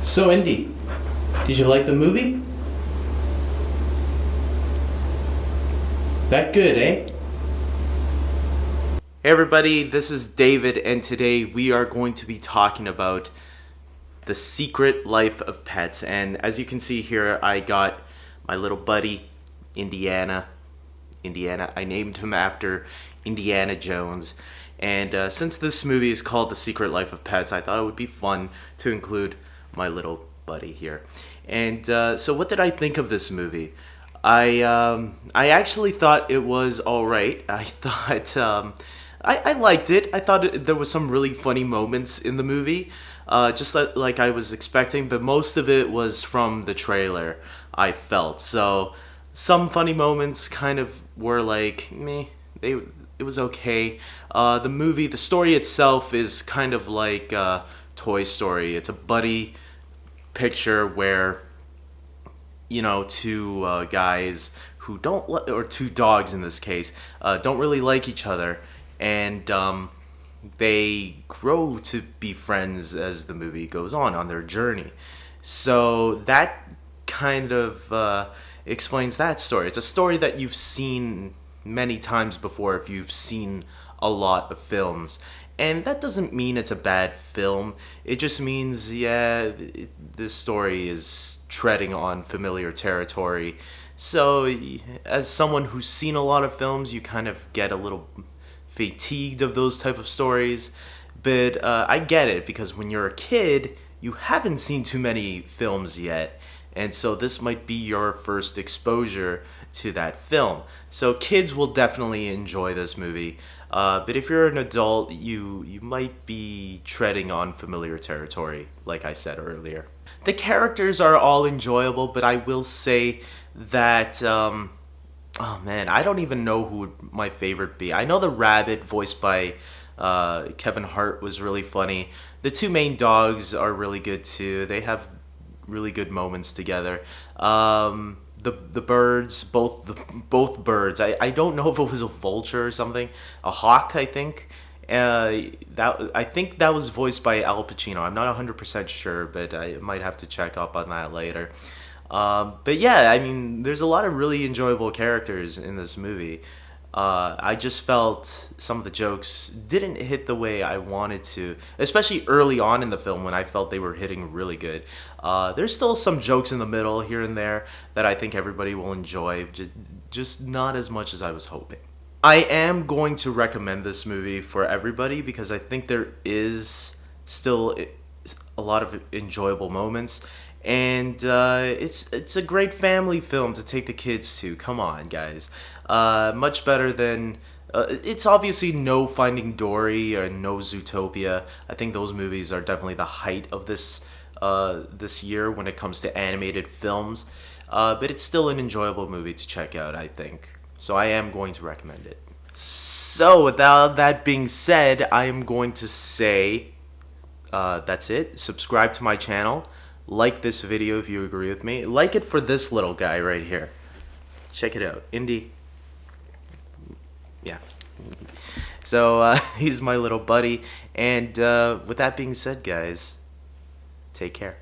So, Indy, did you like the movie? That good, eh? Hey everybody, this is David, and today we are going to be talking about The Secret Life of Pets. And as you can see here, I got my little buddy, Indiana. I named him after Indiana Jones. And since this movie is called The Secret Life of Pets, I thought it would be fun to include my little buddy here. And so what did I think of this movie? I actually thought it was all right. I thought I liked it. I thought there was some really funny moments in the movie, just like I was expecting. But most of it was from the trailer. I felt so. Some funny moments kind of were like meh. It was okay. The story itself is kind of like Toy Story. It's a buddy picture where two guys who or two dogs in this case, don't really like each other, and they grow to be friends as the movie goes on their journey. So that kind of explains that story. It's a story that you've seen many times before if you've seen a lot of films. And that doesn't mean it's a bad film. It just means, this story is treading on familiar territory. So, as someone who's seen a lot of films, you kind of get a little fatigued of those type of stories. But I get it, because when you're a kid, you haven't seen too many films yet. And so this might be your first exposure to that film. So kids will definitely enjoy this movie. But if you're an adult, you might be treading on familiar territory, like I said earlier. The characters are all enjoyable, but I will say that, oh man, I don't even know who would my favorite be. I know the rabbit, voiced by Kevin Hart, was really funny. The two main dogs are really good too. They have really good moments together. The birds, both birds. I don't know if it was a vulture or something, a hawk. I think I think that was voiced by Al Pacino. I'm not 100% sure, but I might have to check up on that later. But yeah, I mean, there's a lot of really enjoyable characters in this movie. I just felt some of the jokes didn't hit the way I wanted to, especially early on in the film when I felt they were hitting really good. There's still some jokes in the middle here and there that I think everybody will enjoy, just not as much as I was hoping. I am going to recommend this movie for everybody because I think there is still a lot of enjoyable moments. And it's a great family film to take the kids to. Come on, guys. Much better than... it's obviously no Finding Dory or no Zootopia. I think those movies are definitely the height of this year when it comes to animated films. But it's still an enjoyable movie to check out, I think. So I am going to recommend it. So without that being said, I am going to say that's it. Subscribe to my channel. Like this video if you agree with me. Like it for this little guy right here. Check it out. Indy. Yeah. So he's my little buddy. And with that being said, guys, take care.